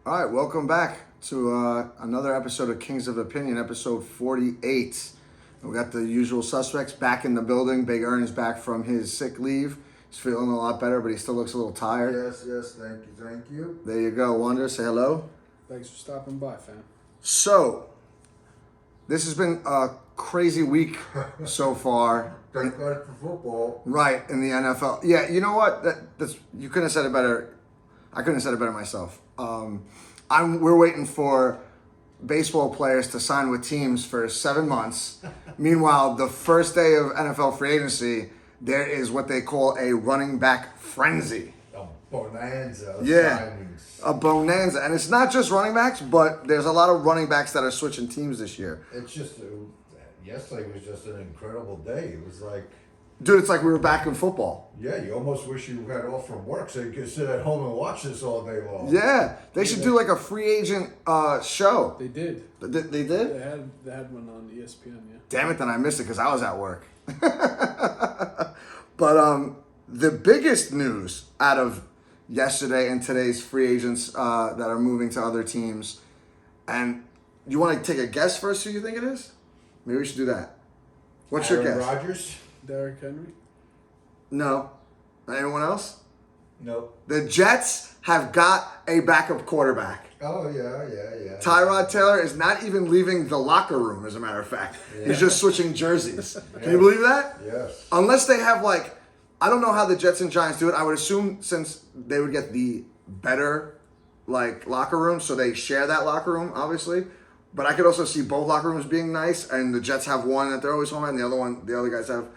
All right, welcome back to another episode of Kings of Opinion, episode 48. We got the usual suspects back in the building. Big Ern is back from his sick leave. He's feeling a lot better, but he still looks a little tired. Yes, thank you. There you go, Wonder. Say hello. Thanks for stopping by, fam. So, this has been a crazy week so far. Thank God for football. Right, in the NFL. Yeah, you know what? That's you couldn't have said it better. I couldn't have said it better myself. We're waiting for baseball players to sign with teams for 7 months. Meanwhile, the first day of NFL free agency, there is what they call a running back frenzy. A bonanza. Signings. A bonanza. And it's not just running backs, but there's a lot of running backs that are switching teams this year. It's just, yesterday was just an incredible day. It was like... Dude, it's like we were back in football. Yeah, you almost wish you had off from work so you could sit at home and watch this all day long. Yeah, they should do like a free agent show. They did. They did? They had one on ESPN, yeah. Damn it, then I missed it because I was at work. But the biggest news out of yesterday and today's free agents that are moving to other teams, and you want to take a guess first who you think it is? Maybe we should do that. What's your guess? Rodgers? Derrick Henry? No. Anyone else? No. The Jets have got a backup quarterback. Oh, yeah. Tyrod Taylor is not even leaving the locker room, as a matter of fact. Yeah. He's just switching jerseys. Can you believe that? Yes. Unless they have, like, I don't know how the Jets and Giants do it. I would assume since they would get the better, like, locker room, so they share that locker room, obviously. But I could also see both locker rooms being nice, and the Jets have one that they're always home at, and the other guys have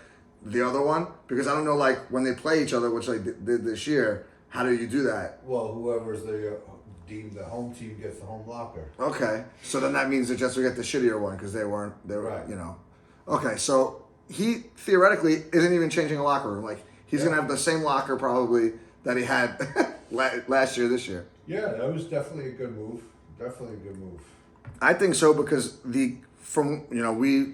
the other one. Because I don't know, like, when they play each other, which they did this year, how do you do that? Well, whoever's deemed the home team gets the home locker. Okay, so then that means the Jets will get the shittier one because they were, right. You know. Okay, so he theoretically isn't even changing a locker room. Like, he's going to have the same locker probably that he had last year, this year. Yeah, that was definitely a good move. I think so because we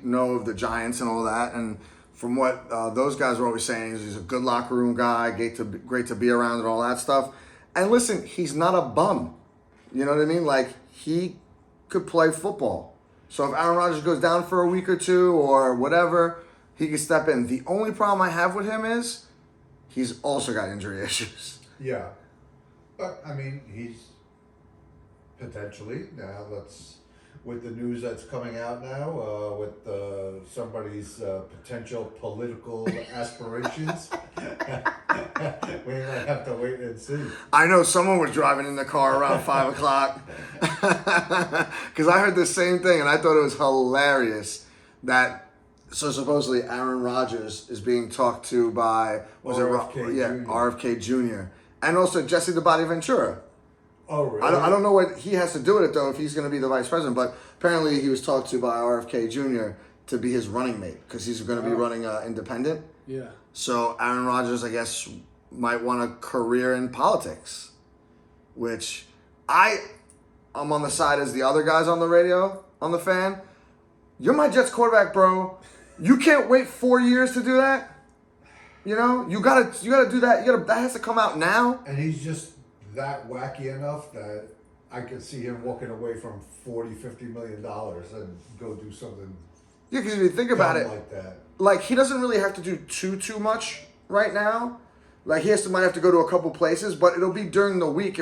know of the Giants and all that, and from what those guys were always saying, he's a good locker room guy, great to be around and all that stuff. And listen, he's not a bum. You know what I mean? Like, he could play football. So if Aaron Rodgers goes down for a week or two or whatever, he can step in. The only problem I have with him is he's also got injury issues. Yeah. But, I mean, he's potentially, with the news that's coming out now, with somebody's potential political aspirations, we might have to wait and see. I know someone was driving in the car around 5 o'clock because I heard the same thing and I thought it was hilarious that supposedly Aaron Rodgers is being talked to by RFK Jr. and also Jesse the Body Ventura. Oh, really? I don't know what he has to do with it, though, if he's going to be the vice president. But apparently he was talked to by RFK Jr. to be his running mate because he's going to be running independent. Yeah. So Aaron Rodgers, I guess, might want a career in politics, which I'm on the side as the other guys on the radio, on the fan. You're my Jets quarterback, bro. You can't wait 4 years to do that. You know, you gotta do that. That has to come out now. And he's just that wacky enough that I could see him walking away from $40-50 million and go do something. Yeah, because if you think about it, like that, like he doesn't really have to do too much right now. Like might have to go to a couple places, but it'll be during the week.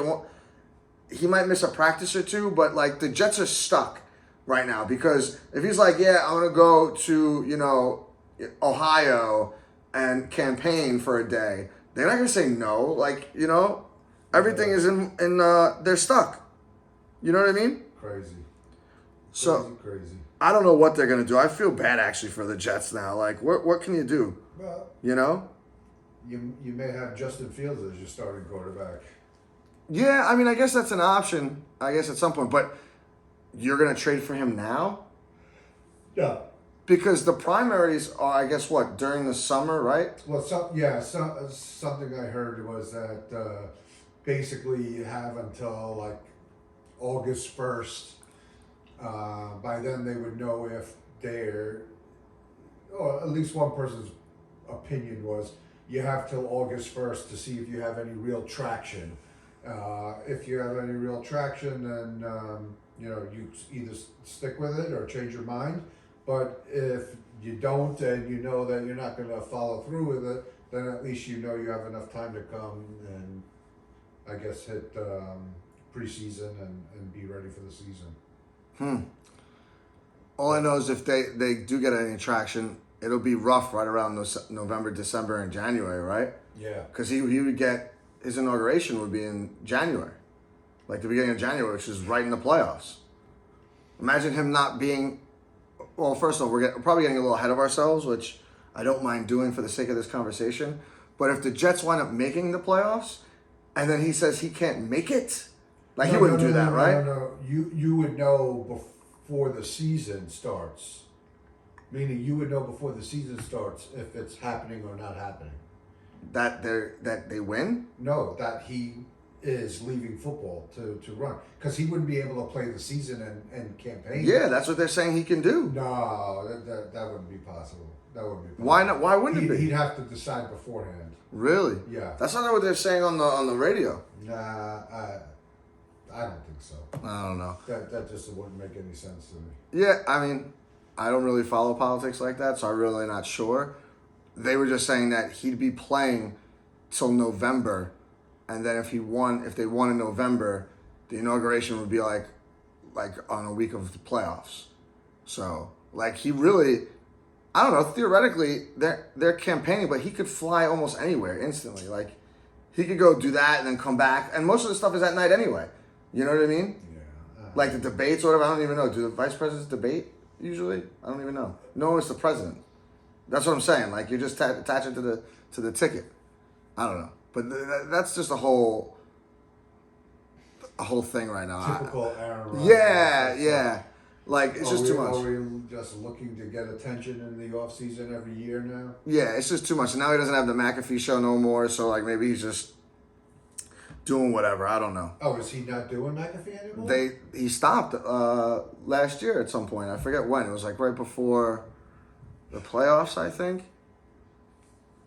He might miss a practice or two, but like the Jets are stuck right now because if he's like, yeah, I'm gonna go to Ohio and campaign for a day, they're not gonna say no. Like everything is in they're stuck. You know what I mean? Crazy. I don't know what they're gonna do. I feel bad actually for the Jets now. Like, what can you do? Well, you may have Justin Fields as your starting quarterback. Yeah, I mean, I guess that's an option. I guess at some point, but you're gonna trade for him now? Yeah. Because the primaries are, I guess, during the summer, right? Well, something I heard was that basically you have until like August 1st. By then they would know if or at least one person's opinion was you have till August 1st to see if you have any real traction If you have any real traction, then you either stick with it or change your mind. But if you don't, and you know that you're not going to follow through with it, then at least you know you have enough time to come and I guess hit preseason and be ready for the season. All I know is if they do get any traction, it'll be rough right around November, December, and January, right? Yeah. Because he would get his inauguration would be in January, like the beginning of January, which is right in the playoffs. Imagine him not being. Well, first of all, we're probably getting a little ahead of ourselves, which I don't mind doing for the sake of this conversation. But if the Jets wind up making the playoffs, and then he says he can't make it, like he wouldn't do that, right? No. You would know before the season starts. Meaning you would know before the season starts if it's happening or not happening. That they win? No, that he is leaving football to run. Because he wouldn't be able to play the season and campaign. Yeah, that's what they're saying he can do. No, that wouldn't be possible. That wouldn't be possible. Why not? Why wouldn't it be? He'd have to decide beforehand. Really? Yeah. That's not what they're saying on the radio. Nah, I don't think so. I don't know. That just wouldn't make any sense to me. Yeah, I mean, I don't really follow politics like that, so I'm really not sure. They were just saying that he'd be playing till November, and then if they won in November, the inauguration would be like on a week of the playoffs. So like he really, I don't know. Theoretically, they're campaigning, but he could fly almost anywhere instantly. Like he could go do that and then come back, and most of the stuff is at night anyway. You know what I mean? Yeah. Like the debates or whatever. I don't even know. Do the vice presidents debate usually? I don't even know. No, it's the president. That's what I'm saying. Like you're just attaching to the ticket. I don't know, but that's just a whole thing right now. Typical Aaron Rodgers. Yeah. Like it's just too much. Are we just looking to get attention in the off season every year now? Yeah, it's just too much. And now he doesn't have the McAfee show no more. So like maybe he's just doing whatever. I don't know. Oh, is he not doing McAfee anymore? He stopped last year at some point. I forget when. It was like right before the playoffs, I think.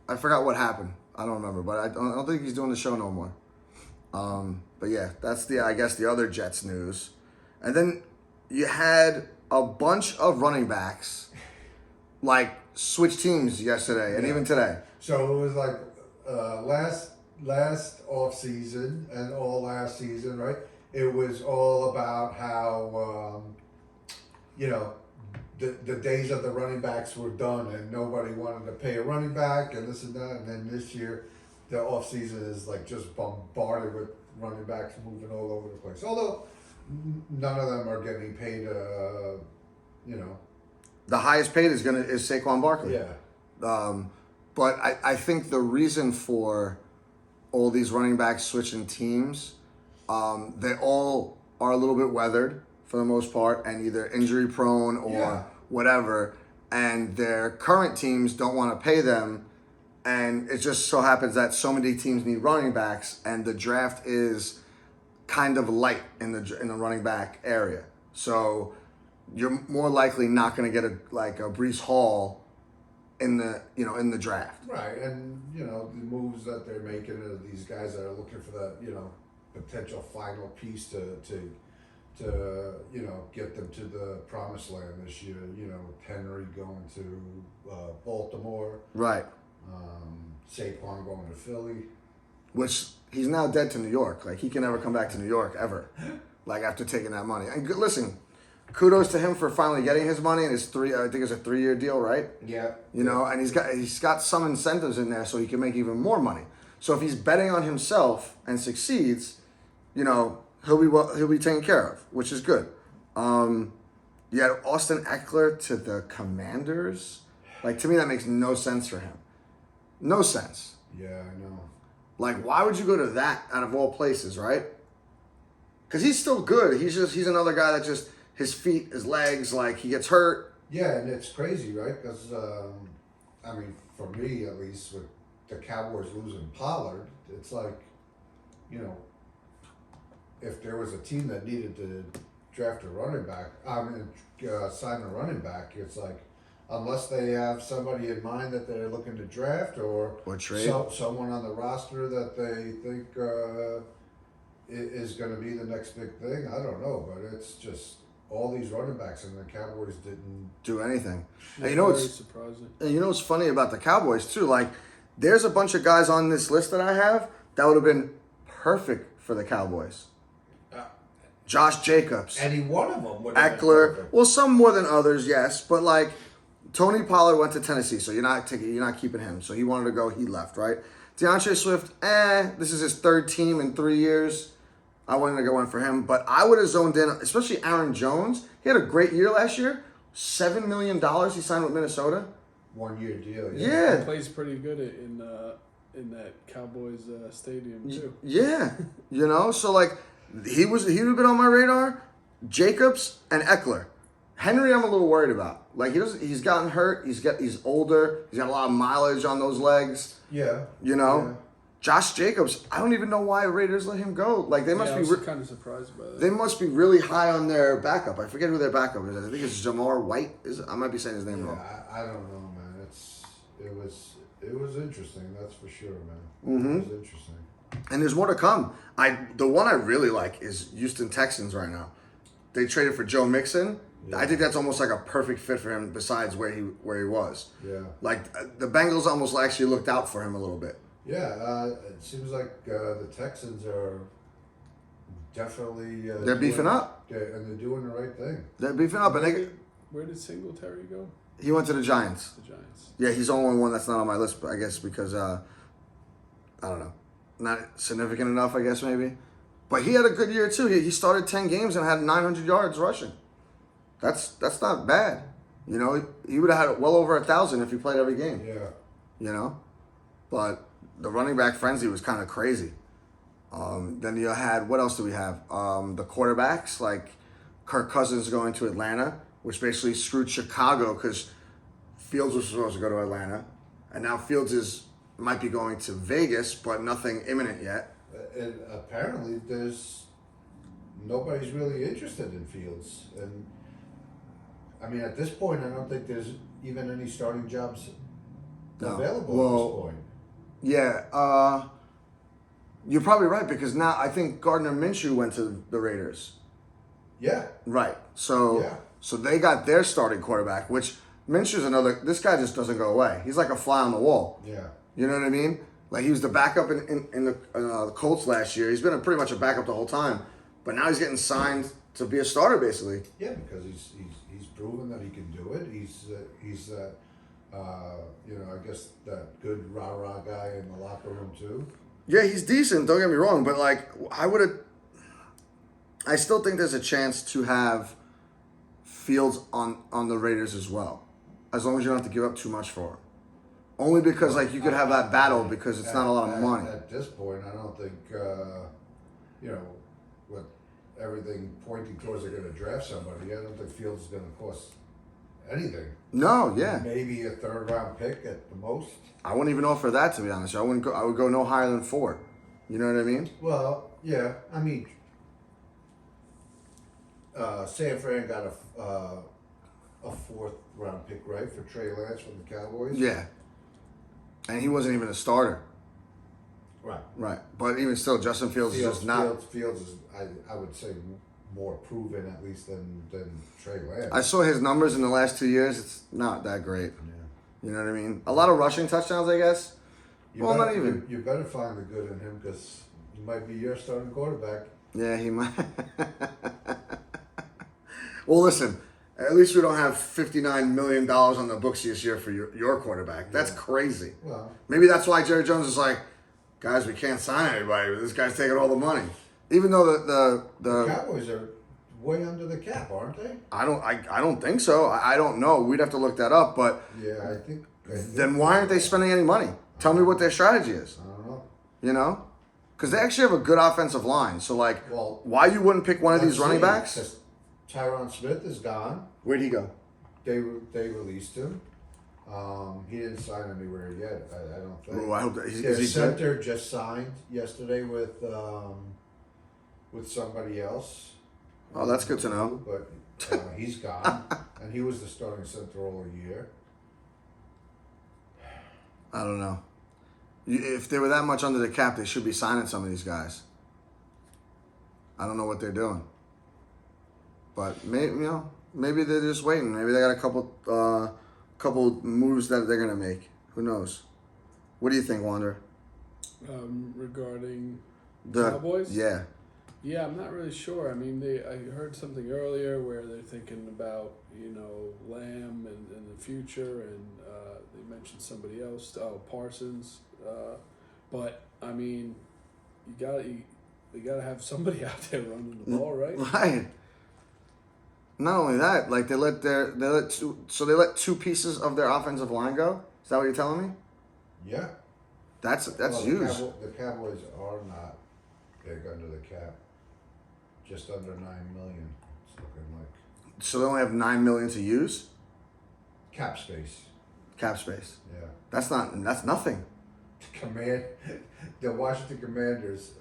I forgot what happened. I don't remember, but I don't think he's doing the show no more. But yeah, that's I guess the other Jets news. And then you had a bunch of running backs like switch teams yesterday and even today. So it was like last off season and all last season, right? It was all about how the days of the running backs were done and nobody wanted to pay a running back and this and that. And then this year, the off season is like just bombarded with running backs moving all over the place. Although none of them are getting paid. The highest paid is Saquon Barkley. Yeah. But I think the reason for all these running backs switching teams, they all are a little bit weathered for the most part and either injury prone or whatever. And their current teams don't want to pay them. And it just so happens that so many teams need running backs and the draft is kind of light in the running back area. So you're more likely not going to get a Breece Hall in the draft. Right, and the moves that they're making are these guys that are looking for that potential final piece to get them to the promised land this year. Henry going to Baltimore. Right. Saquon going to Philly. Which he's now dead to New York. Like he can never come back to New York ever. Like after taking that money. And listen, kudos to him for finally getting his money and his I think it's a 3-year deal, right? Yeah. And he's got some incentives in there so he can make even more money. So if he's betting on himself and succeeds, he'll be taken care of, which is good. You had Austin Eckler to the Commanders. Like to me that makes no sense for him. No sense. Yeah, I know. Like, why would you go to that out of all places, right? Because he's still good. He's another guy that just, his feet, his legs, like, he gets hurt. Yeah, and it's crazy, right? Because, for me, at least, with the Cowboys losing Pollard, it's like, if there was a team that needed to draft a running back, sign a running back, it's like, unless they have somebody in mind that they're looking to draft or trade someone on the roster that they think is going to be the next big thing. I don't know, but it's just all these running backs, and the Cowboys didn't. Do anything. And Very it's surprising. and you know what's funny about the Cowboys too? Like, there's a bunch of guys on this list that I have that would have been perfect for the Cowboys. Josh Jacobs, Any one of them would have been Eckler. perfect. Well, some more than others, yes, but like Tony Pollard went to Tennessee, so you're not keeping him. So he wanted to go, he left, right? DeAndre Swift, this is his third team in 3 years. I wanted to go in for him, but I would have zoned in, especially Aaron Jones. He had a great year last year. $7 million he signed with Minnesota. 1 year deal. Yeah. He plays pretty good in that Cowboys stadium too. Yeah, so like he would have been on my radar. Jacobs and Eckler. Henry, I'm a little worried about. Like he's gotten hurt. He's older. He's got a lot of mileage on those legs. Yeah. Yeah. Josh Jacobs, I don't even know why Raiders let him go. Like they must I be was kind of surprised by that. they must be really high on their backup. I forget who their backup is. I think it's Jamar White. I might be saying his name wrong. I don't know, man. It was interesting. That's for sure, man. Mm-hmm. It was interesting. And there's more to come. The one I really like is Houston Texans right now. They traded for Joe Mixon. Yeah. I think that's almost like a perfect fit for him. Besides where he was, Yeah. like the Bengals almost actually looked out for him a little bit. Yeah. It seems like the Texans are definitely. They're beefing up. And they're doing the right thing. They're beefing up, and Where did Singletary go? he went to the Giants. The Giants. Yeah, he's the only one that's not on my list, but I guess because I don't know, not significant enough, I guess maybe. But he had a good year too. He started 10 games and had 900 yards rushing. That's not bad. He would have had well over 1,000 if he played every game. Yeah. But the running back frenzy was kind of crazy. Then you had, what else do we have? The quarterbacks, like Kirk Cousins going to Atlanta, which basically screwed Chicago because Fields was supposed to go to Atlanta. And now Fields might be going to Vegas, but nothing imminent yet. And apparently nobody's really interested in Fields. And I mean, at this point, I don't think there's even any starting jobs available at this point. Yeah, you're probably right because now I think Gardner Minshew went to the Raiders. Yeah. Right. So they got their starting quarterback, which Minshew's another. This guy just doesn't go away. He's like a fly on the wall. Yeah. You know what I mean? Like he was the backup in the Colts last year. He's been pretty much a backup the whole time, but now he's getting signed to be a starter basically. Yeah, because he's proven that he can do it. He's I guess that good rah-rah guy in the locker room too. Yeah, he's decent. Don't get me wrong, but like I still think there's a chance to have Fields on the Raiders as well, as long as you don't have to give up too much for him. Only because like you could have that battle because it's not a lot of money. At this point, I don't think with everything pointing towards they're going to draft somebody. I don't think Fields is going to cost anything. No, yeah. Maybe a third-round pick at the most. I wouldn't even offer that, to be honest. I would go no higher than 4. You know what I mean? Well, yeah. I mean, San Fran got a 4th-round pick, right, for Trey Lance from the Cowboys. Yeah. And he wasn't even a starter. Right. Right. But even still, Justin Fields is just not. Fields is, I would say, more proven at least than Trey Lance. I saw his numbers in the last 2 years. It's not that great. Yeah. You know what I mean? A lot of rushing touchdowns, I guess. Not even. You better find the good in him because he might be your starting quarterback. Yeah, he might. Well, listen. At least we don't have $59 million on the books this year for your quarterback. That's crazy. Well, maybe that's why Jerry Jones is like, guys, we can't sign anybody. This guy's taking all the money. Even though the Cowboys are way under the cap, aren't they? I don't think so. I don't know. We'd have to look that up. But Yeah, I think. then why aren't they spending any money? Tell me what their strategy is. I don't know. You know, because they actually have a good offensive line. So like, why you wouldn't pick one of these running backs? 'Cause Tyron Smith is gone. Where'd he go? They released him. He didn't sign anywhere yet. I don't think. Oh, I hope that Their is he good? center just signed yesterday with somebody else. Oh, that's good to know. But he's gone, and he was the starting center all year. I don't know. If they were that much under the cap, they should be signing some of these guys. I don't know what they're doing. But maybe they're just waiting. Maybe they got a couple moves that they're gonna make. Who knows? What do you think, Wander? Regarding The Cowboys? Yeah. Yeah, I'm not really sure. I mean, I heard something earlier where they're thinking about, Lamb in the future, and they mentioned somebody else, Parsons. But I mean, you gotta have somebody out there running the ball, right? Right. Not only that, like they let two pieces of their offensive line go. Is that what you're telling me? Yeah. That's Well, huge. The Cowboys are not big under the cap. Just under $9 million. It's looking like So they only have $9 million to use cap space. cap space. Yeah. That's nothing. The Washington Commanders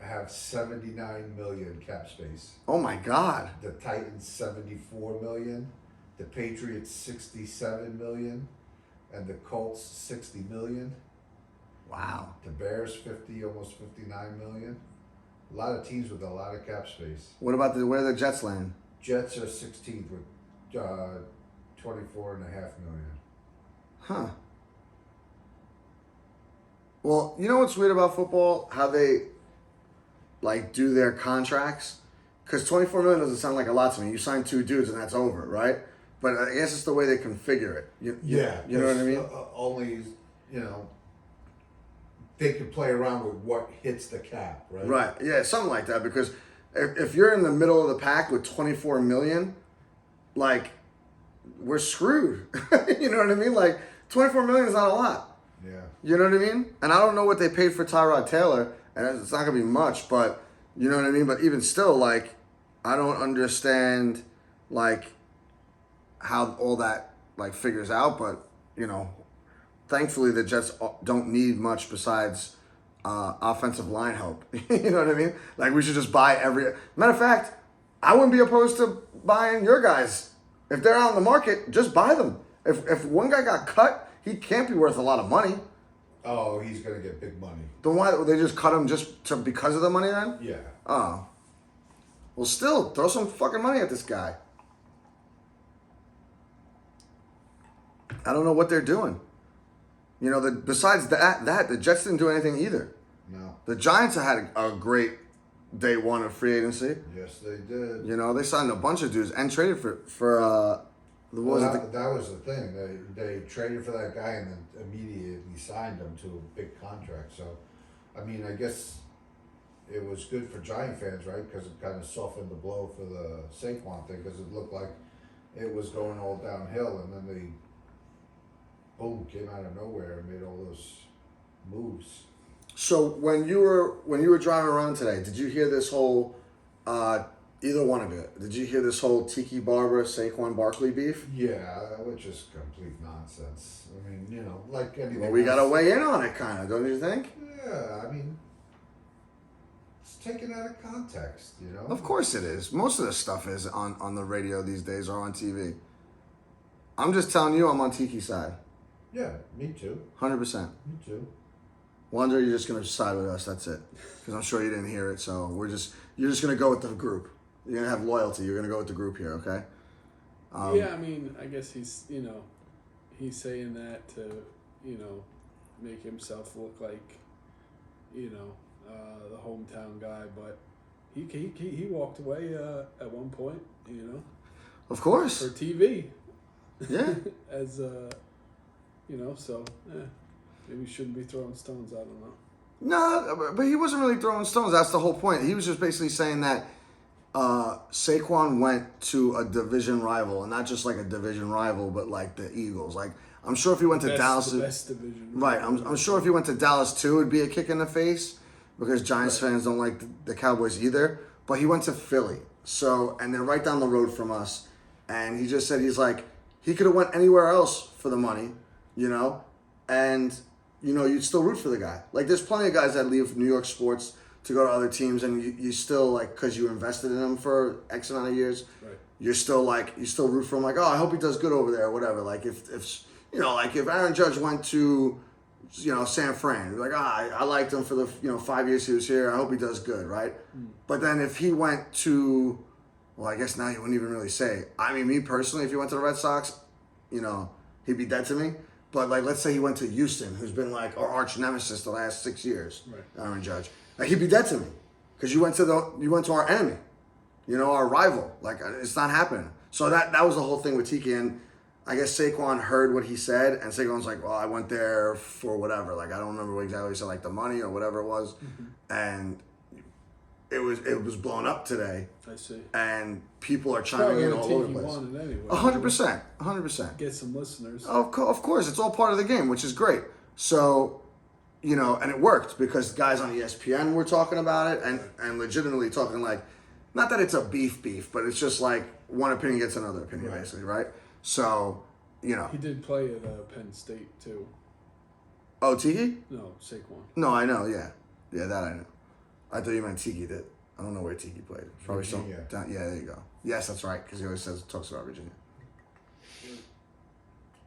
have $79 million cap space. Oh my God. The Titans $74 million. The Patriots $67 million, and the Colts $60 million. Wow. The Bears almost $59 million. A lot of teams with a lot of cap space. What about where the Jets land? Jets are 16th with $24.5 million. Huh. Well, you know what's weird about football? How they do their contracts? Because $24 million doesn't sound like a lot to me. You sign two dudes and that's over, right? But I guess it's the way they configure it. You know what I mean? Only, they can play around with what hits the cap, right? Right. Yeah, something like that. Because if you're in the middle of the pack with $24 million, we're screwed. You know what I mean? $24 million is not a lot. Yeah. You know what I mean? And I don't know what they paid for Tyrod Taylor, and it's not gonna be much, but you know what I mean? But even still, I don't understand how all that figures out, but thankfully the Jets don't need much besides offensive line help. You know what I mean? We should just buy matter of fact, I wouldn't be opposed to buying your guys. If they're out in the market, just buy them. If one guy got cut, he can't be worth a lot of money. Oh, he's gonna get big money. Then why they just cut him because of the money then? Yeah. Oh. Well, still throw some fucking money at this guy. I don't know what they're doing. Besides that the Jets didn't do anything either. No. The Giants had a great day one of free agency. Yes, they did. They signed a bunch of dudes and traded for that was the thing. They traded for that guy and then immediately signed him to a big contract. So, I mean, I guess it was good for Giant fans, right? Because it kind of softened the blow for the Saquon thing, because it looked like it was going all downhill, and then they came out of nowhere and made all those moves. So when you were driving around today, did you hear this whole either one of you? Did you hear this whole Tiki Barber Saquon Barkley beef? Yeah, which is complete nonsense. I mean, like anything. Well, we else. got to weigh in on it, kind of, don't you think? Yeah, I mean, it's taken out of context, Of course it is. Most of the stuff is on the radio these days or on TV. I'm just telling you, I'm on Tiki's side. Yeah, me too. 100%. Me too. Wonder you're just gonna side with us. That's it. Because I'm sure you didn't hear it. So you're just gonna go with the group. You're gonna have loyalty. You're gonna go with the group here, okay? Yeah, I mean, I guess he's saying that to make himself look like the hometown guy, but he walked away at one point, Of course. for TV. Yeah. As so maybe we shouldn't be throwing stones. I don't know. No, but he wasn't really throwing stones. That's the whole point. He was just basically saying that Saquon went to a division rival, and not just a division rival, but the Eagles. I'm sure if he went to Dallas, the best division. right? I'm sure if he went to Dallas too, it'd be a kick in the face because Giants fans don't like the Cowboys either. But he went to Philly, and they're right down the road from us. And he just said he could have went anywhere else for the money, and you'd still root for the guy. There's plenty of guys that leave New York sports to go to other teams, and you still because you invested in them for X amount of years, Right. you're still you still root for him. Oh, I hope he does good over there or whatever. If Aaron Judge went to San Fran. You're like, I liked him for the 5 years he was here. I hope he does good, right? But then if he went to, well, I guess now you wouldn't even really say. I mean, me personally, if he went to the Red Sox, he'd be dead to me. But like, let's say he went to Houston, who's been like our arch nemesis the last 6 years, Right. Aaron Judge. Like, he'd be dead to me because you went to our enemy, our rival. Like, it's not happening. So that was the whole thing with Tiki, and I guess Saquon heard what he said, and Saquon's like, well, I went there for whatever. Like, I don't remember what exactly he said, like the money or whatever it was, and it was blown up today. I see. And people are chiming in all over the place. Anyway, 100%. Get some listeners. Of course, it's all part of the game, which is great. So, and it worked because guys on ESPN were talking about it and legitimately talking like, not that it's a beef, but it's just like one opinion gets another opinion, basically, right? So, He did play at Penn State too. Oh, Tiki? No, Saquon. No, I know, yeah. Yeah, that I know. I thought you meant Tiki did. I don't know where Tiki played. Probably Virginia. Yeah, there you go. Yes, that's right, because he always talks about Virginia.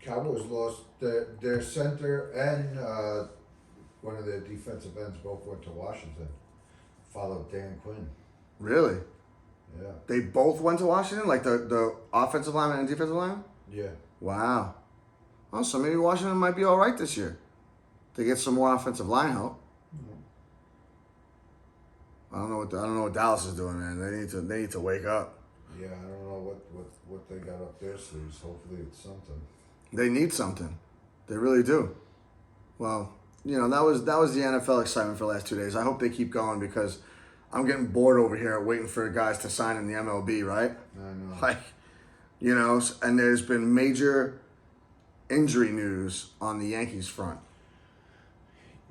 Cowboys lost their center and one of their defensive ends both went to Washington. Followed Dan Quinn. Really? Yeah. They both went to Washington? Like the offensive lineman and defensive lineman? Yeah. Wow. Oh, so maybe Washington might be all right this year. They get some more offensive line help. I don't know what Dallas is doing, man. They need to wake up. Yeah, I don't know what they got up their sleeves. Hopefully it's something. They need something. They really do. Well, that was the NFL excitement for the last 2 days. I hope they keep going because I'm getting bored over here waiting for guys to sign in the MLB, right? I know. Like, and there's been major injury news on the Yankees front.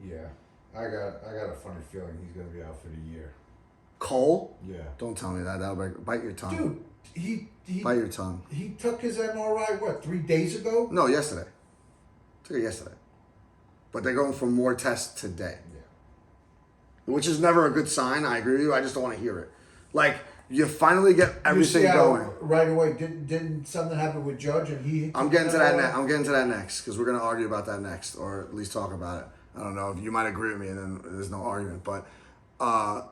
Yeah. I got a funny feeling he's gonna be out for the year. Cole? Yeah. Don't tell me that. That'll bite your tongue. Dude, he Bite your tongue. he took his MRI 3 days ago? No, yesterday. Took it yesterday. But they're going for more tests today. Yeah. Which is never a good sign. I agree with you. I just don't want to hear it. Like, you finally get everything you see how going. right away didn't something happen with Judge and he I'm getting to that next because we're going to argue about that next, or at least talk about it. I don't know if you might agree with me and then there's no argument. But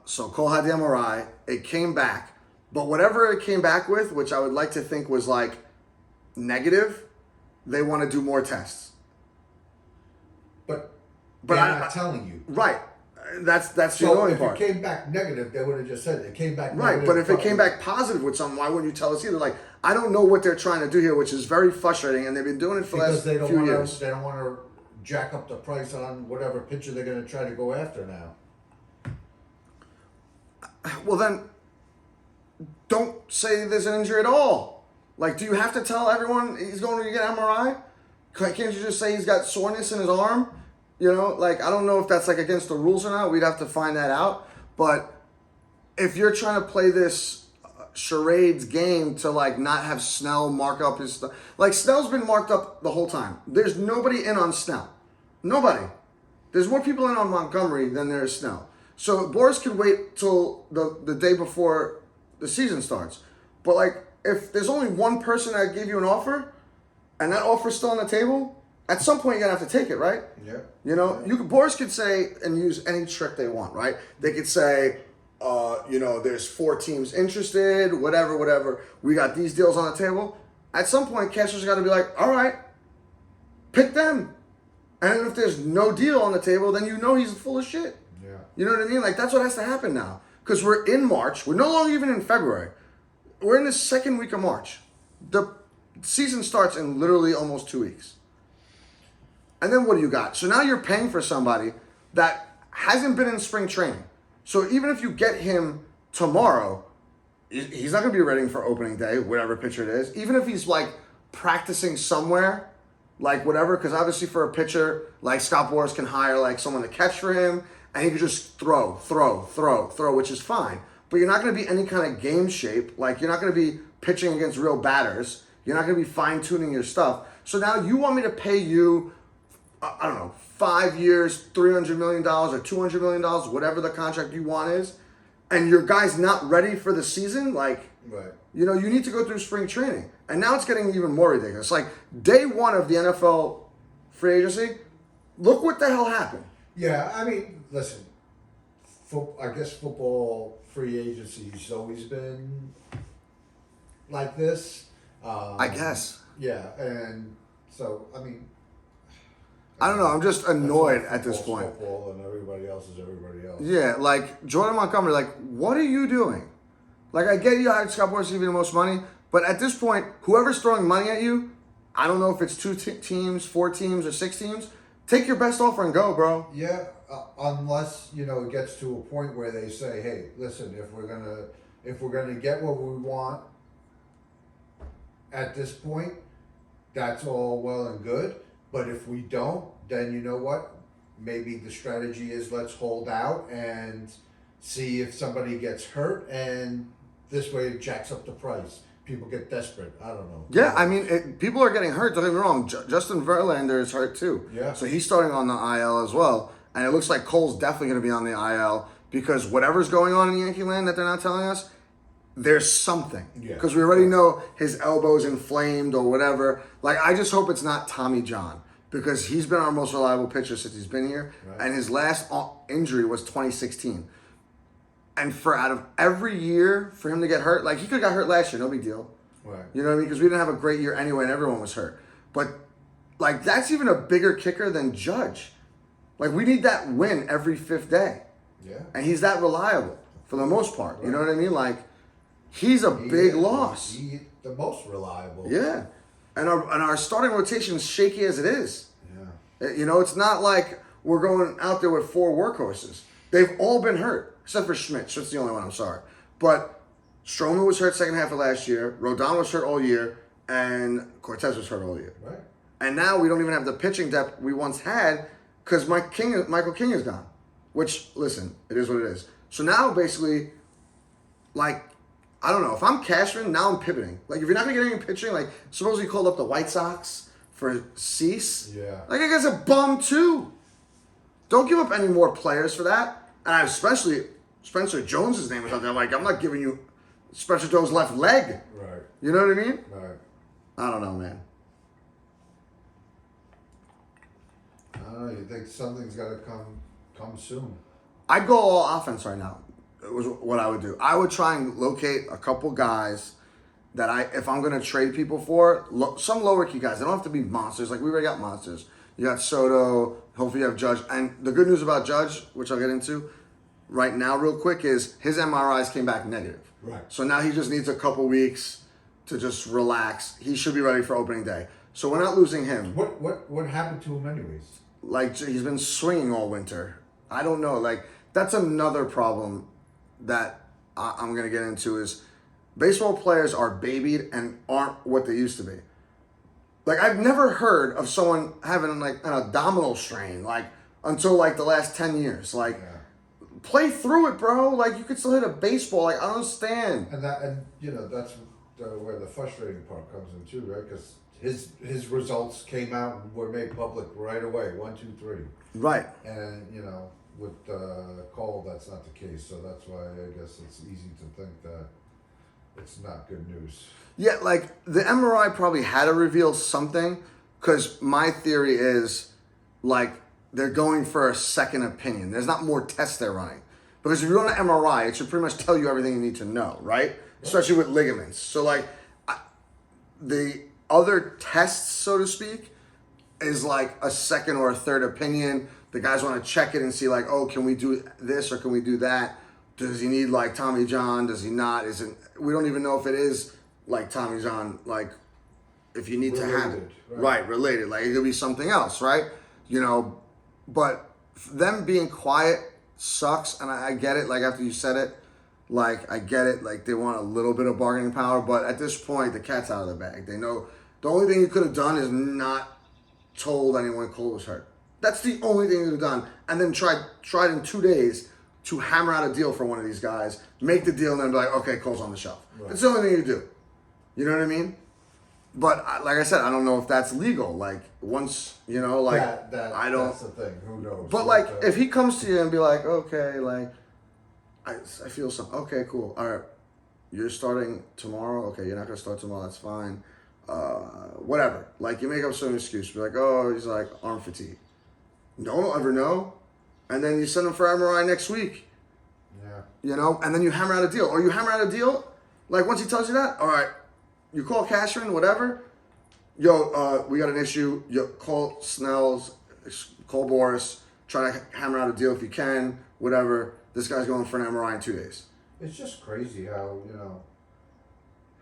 so Cole had the MRI. It came back. But whatever it came back with, which I would like to think was like negative, they want to do more tests. But But I'm not telling you. Right. That's the So annoying if part. it came back negative, they would have just said it came back Right, negative. but if it came back positive with something, why wouldn't you tell us either? Like, I don't know what they're trying to do here, which is very frustrating, and they've been doing it for the because last they don't few want years. to they don't want to jack up the price on whatever pitcher they're going to try to go after now. Well, then, don't say there's an injury at all. Like, do you have to tell everyone he's going to get MRI? Can't you just say he's got soreness in his arm? Like, I don't know if that's, like, against the rules or not. We'd have to find that out. But if you're trying to play this charades game to, like, not have Snell mark up his stuff. Like, Snell's been marked up the whole time. There's nobody in on Snell. Nobody. There's more people in on Montgomery than there is Snell. So Boris can wait till the day before the season starts. But, like, if there's only one person that gave you an offer, and that offer's still on the table, at some point you're going to have to take it, right? Yeah. Boris could say and use any trick they want, right? They could say, there's 4 teams interested, whatever. We got these deals on the table. At some point, Cashier's got to be like, all right, pick them. And if there's no deal on the table, then he's full of shit. Yeah. You know what I mean? Like, that's what has to happen now. Because we're in March. We're no longer even in February. We're in the second week of March. The season starts in literally almost 2 weeks. And then what do you got? So now you're paying for somebody that hasn't been in spring training. So even if you get him tomorrow, he's not going to be ready for opening day, whatever pitcher it is. Even if he's, like, practicing somewhere, like, whatever. Because obviously for a pitcher, like, Scott Boras can hire, like, someone to catch for him. And he can just throw, which is fine. But you're not going to be any kind of game shape. Like, you're not going to be pitching against real batters. You're not going to be fine-tuning your stuff. So now you want me to pay you, I don't know, 5 years, $300 million or $200 million, whatever the contract you want is, and your guy's not ready for the season? Like, Right. you need to go through spring training. And now it's getting even more ridiculous. Like, day one of the NFL free agency, look what the hell happened. Yeah, I mean, listen. I guess football free agency has always been like this. I guess. Yeah, and so I mean, I don't know. I'm just annoyed at this football's point. football and everybody else is everybody else. Yeah, like Jordan Montgomery, like, what are you doing? Like, I get you hired Scott Boras to give you the most money, but at this point, whoever's throwing money at you, I don't know if it's 2 teams, 4 teams, or 6 teams. Take your best offer and go, bro. Yeah, unless it gets to a point where they say, "Hey, listen, if we're gonna get what we want at this point, that's all well and good. But if we don't, then you know what? Maybe the strategy is let's hold out and see if somebody gets hurt, and this way it jacks up the price. People get desperate. I don't know. Yeah, I mean, people are getting hurt. Don't get me wrong. Justin Verlander is hurt too. Yeah. So he's starting on the IL as well. And it looks like Cole's definitely going to be on the IL because whatever's going on in Yankee land that they're not telling us, there's something. Yeah. Because we already know his elbow's inflamed or whatever. Like, I just hope it's not Tommy John because he's been our most reliable pitcher since he's been here. Right. And his last injury was 2016. And for out of every year for him to get hurt, like he could have got hurt last year, no big deal. Right. You know what I mean? Because we didn't have a great year anyway and everyone was hurt. But like that's even a bigger kicker than Judge. Like we need that win every 5th day. Yeah. And he's that reliable for the most part. You know what I mean? Like he's a big loss. He the most reliable. Yeah. And our starting rotation is shaky as it is. Yeah. You know, it's not like we're going out there with 4 workhorses. They've all been hurt. Except for Schmidt. Schmidt's the only one, I'm sorry. But Stroman was hurt second half of last year. Rodon was hurt all year. And Cortez was hurt all year. Right. And now we don't even have the pitching depth we once had because Michael King is gone. Which, listen, it is what it is. So now basically, like, I don't know. If I'm Cashman, now I'm pivoting. Like, if you're not going to get any pitching, like, suppose he called up the White Sox for Cease. Yeah. Like, I guess a bum, too. Don't give up any more players for that. And I especially, Spencer Jones' name was out there. Like, I'm not giving you Spencer Jones' left leg. Right. You know what I mean? Right. I don't know, man. I don't know. You think something's got to come soon? I'd go all offense right now. It was what I would do. I would try and locate a couple guys that if I'm going to trade people for, some lower key guys. They don't have to be monsters. Like, we already got monsters. You got Soto. Hopefully you have Judge. And the good news about Judge, which I'll get into right now real quick, is his MRIs came back negative. Right. So now he just needs a couple weeks to just relax. He should be ready for opening day. So we're not losing him. What happened to him anyways? Like, he's been swinging all winter. I don't know. Like, that's another problem that I'm going to get into is baseball players are babied and aren't what they used to be. Like, I've never heard of someone having, like, an abdominal strain, like, until, like, the last 10 years. Like, play through it, bro. Like, you could still hit a baseball. Like, I don't understand. And that's where the frustrating part comes in too, right? Because his results came out and were made public right away. 1, 2, 3. Right. And with Cole, that's not the case. So that's why I guess it's easy to think that it's not good news. Yeah, like, the MRI probably had to reveal something, because my theory is, like, they're going for a second opinion. There's not more tests they're running. Because if you run an MRI, it should pretty much tell you everything you need to know, right? Especially with ligaments. So, like, the other tests, so to speak, is like a second or a third opinion. The guys want to check it and see, like, oh, can we do this or can we do that? Does he need, like, Tommy John? Does he not? We don't even know if it is, like, Tommy John, like, if you need to have it. Right, related. Like, it could be something else, right? But them being quiet sucks, and I get it. Like, after you said it, like, I get it. Like, they want a little bit of bargaining power, but at this point, the cat's out of the bag. They know the only thing you could have done is not told anyone Cole was hurt. That's the only thing you could have done. And then tried in 2 days to hammer out a deal for one of these guys, make the deal, and then be like, okay, Cole's on the shelf. Right. That's the only thing you do. You know what I mean? But like I said, I don't know if that's legal. Like, once, like, I don't. That's the thing. Who knows? But, like, if he comes to you and be like, okay, like, I feel something. Okay, cool. All right. You're starting tomorrow? Okay, you're not going to start tomorrow. That's fine. Whatever. Like, you make up some excuse. Be like, oh, he's like arm fatigue. No one will ever know. And then you send him for MRI next week. Yeah. You know, and then you hammer out a deal. Or you hammer out a deal, like once he tells you that, all right, you call Cashman, whatever. Yo, we got an issue. Yo, call Snell's, call Boris, try to hammer out a deal if you can, whatever. This guy's going for an MRI in 2 days. It's just crazy how,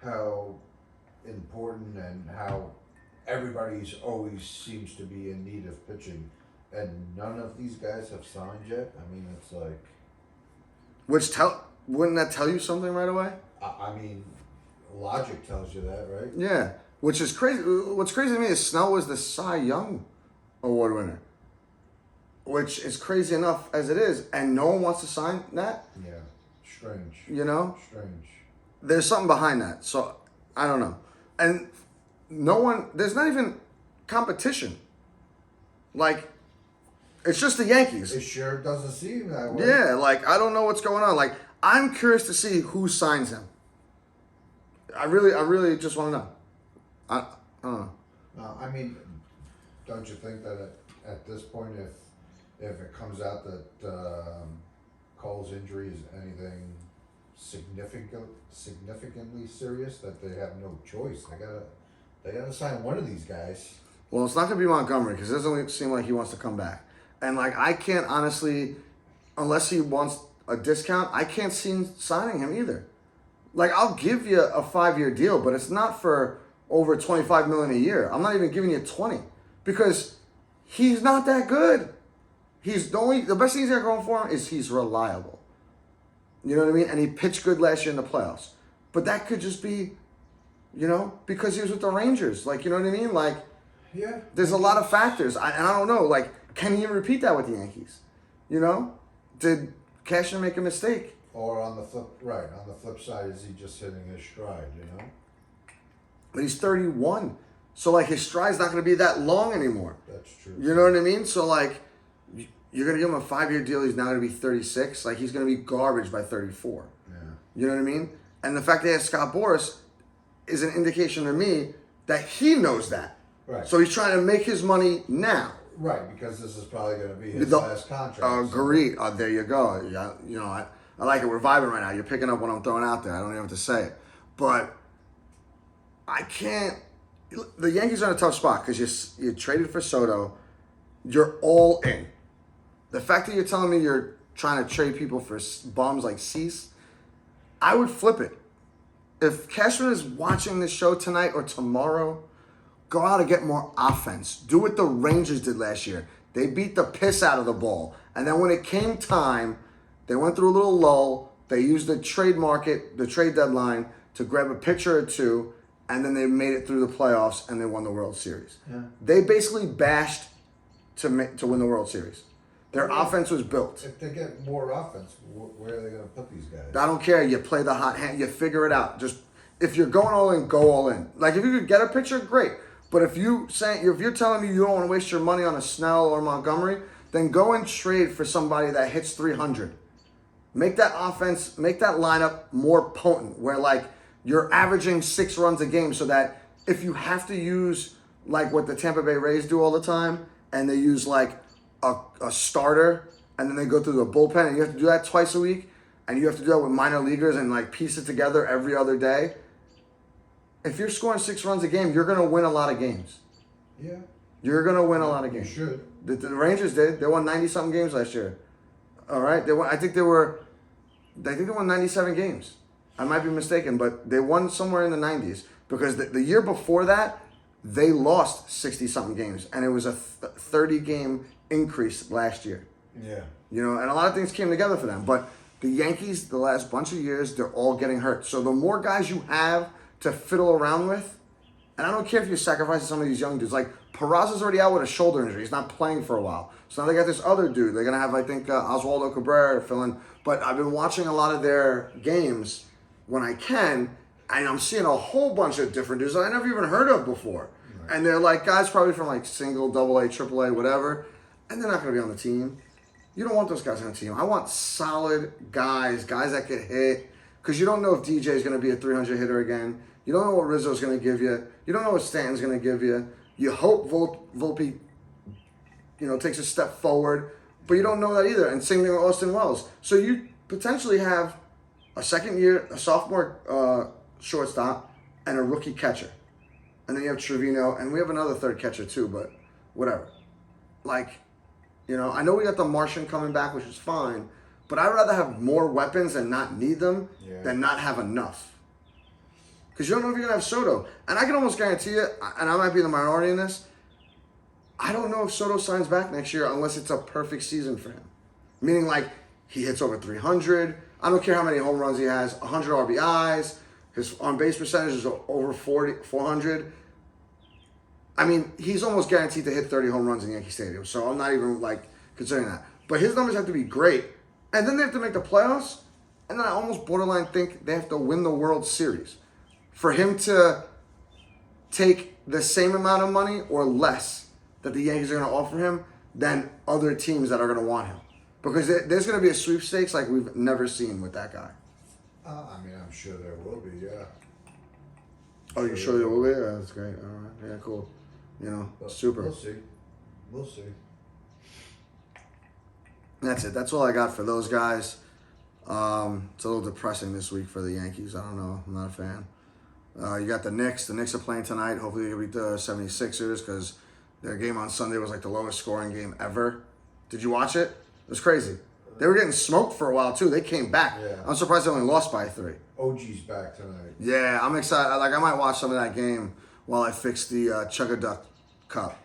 how important and how everybody's always seems to be in need of pitching. And none of these guys have signed yet. I mean, it's like... Wouldn't that tell you something right away? I mean, logic tells you that, right? Yeah, which is crazy. What's crazy to me is Snell was the Cy Young Award winner, which is crazy enough as it is, and no one wants to sign that. Yeah, strange. You know, Strange. there's something behind that. So I don't know, and no one. There's not even competition. Like, it's just the Yankees. It sure doesn't seem that way. Yeah, like I don't know what's going on. Like I'm curious to see who signs him. I really just want to know. I don't know. I mean, don't you think that at this point, if it comes out that Cole's injury is anything significantly serious, that they have no choice. They gotta sign one of these guys. Well, it's not going to be Montgomery because it doesn't seem like he wants to come back. And, like, I can't honestly, unless he wants a discount, I can't see signing him either. Like, I'll give you a 5-year deal, but it's not for over $25 million a year. I'm not even giving you 20 because he's not that good. The best thing he's got going for him is he's reliable. You know what I mean? And he pitched good last year in the playoffs. But that could just be, because he was with the Rangers. Like, you know what I mean? Like, Yeah. there's a lot of factors. And I don't know, like, can he repeat that with the Yankees? Did Cashman make a mistake? Or on the flip side, is he just hitting his stride, But he's 31. So, like, his stride's not going to be that long anymore. That's true. You know what I mean? So, like, you're going to give him a 5-year deal. He's now going to be 36. Like, he's going to be garbage by 34. Yeah. You know what I mean? And the fact that he has Scott Boras is an indication to me that he knows that. Right. So he's trying to make his money now. Right, because this is probably going to be his last contract. Agreed. There you go. Yeah, I like it. We're vibing right now. You're picking up what I'm throwing out there. I don't even have to say it. But I can't. The Yankees are in a tough spot because you traded for Soto. You're all in. The fact that you're telling me you're trying to trade people for bums like Cease, I would flip it. If Cashman is watching this show tonight or tomorrow, go out and get more offense. Do what the Rangers did last year. They beat the piss out of the ball. And then when it came time, they went through a little lull. They used the trade market, the trade deadline, to grab a pitcher or two, and then they made it through the playoffs and they won the World Series. Yeah. They basically bashed to win the World Series. Their offense was built. If they get more offense, where are they going to put these guys? I don't care. You play the hot hand. You figure it out. Just if you're going all in, go all in. Like if you could get a pitcher, great. But if you're telling me you don't want to waste your money on a Snell or Montgomery, then go and trade for somebody that hits 300. Make that offense, make that lineup more potent, where like you're averaging 6 runs a game, so that if you have to use like what the Tampa Bay Rays do all the time, and they use like a starter, and then they go through the bullpen, and you have to do that twice a week, and you have to do that with minor leaguers and like piece it together every other day. If you're scoring 6 runs a game, you're going to win a lot of games. Yeah. You're going to win a lot of games. You should. The Rangers did. They won 90-something games last year. All right? I think they won 97 games. I might be mistaken, but they won somewhere in the 90s. Because the year before that, they lost 60-something games. And it was a 30-game increase last year. Yeah. And a lot of things came together for them. But the Yankees, the last bunch of years, they're all getting hurt. So the more guys you have to fiddle around with, and I don't care if you're sacrificing some of these young dudes. Like, Peraza's already out with a shoulder injury. He's not playing for a while. So now they got this other dude. They're going to have, I think, Oswaldo Cabrera fill in. But I've been watching a lot of their games when I can, and I'm seeing a whole bunch of different dudes that I never even heard of before. Right. And they're like guys probably from like single, double A, triple A, whatever, and they're not going to be on the team. You don't want those guys on the team. I want solid guys that can hit, because you don't know if DJ is going to be a 300 hitter again. You don't know what Rizzo's going to give you. You don't know what Stanton's going to give you. You hope Volpe takes a step forward, but you don't know that either. And same thing with Austin Wells. So you potentially have a sophomore shortstop, and a rookie catcher. And then you have Trevino, and we have another third catcher too, but whatever. Like, I know we got the Martian coming back, which is fine, but I'd rather have more weapons and not need them than not have enough. Because you don't know if you're going to have Soto. And I can almost guarantee you, and I might be the minority in this, I don't know if Soto signs back next year unless it's a perfect season for him. Meaning, like, he hits over 300. I don't care how many home runs he has, 100 RBIs. His on-base percentage is over 400. I mean, he's almost guaranteed to hit 30 home runs in Yankee Stadium. So I'm not even, considering that. But his numbers have to be great. And then they have to make the playoffs. And then I almost borderline think they have to win the World Series for him to take the same amount of money or less that the Yankees are going to offer him than other teams that are going to want him. Because there's going to be a sweepstakes like we've never seen with that guy. I'm sure there will be, yeah. Oh, you sure there will be? Yeah, that's great. All right. Yeah, cool. But super. We'll see. That's it. That's all I got for those guys. It's a little depressing this week for the Yankees. I don't know. I'm not a fan. You got the Knicks. The Knicks are playing tonight. Hopefully they can beat the 76ers because their game on Sunday was like the lowest scoring game ever. Did you watch it? It was crazy. They were getting smoked for a while, too. They came back. Yeah. I'm surprised they only lost by 3. OG's back tonight. Yeah, I'm excited. I might watch some of that game while I fix the Chug-a-Duck Cup.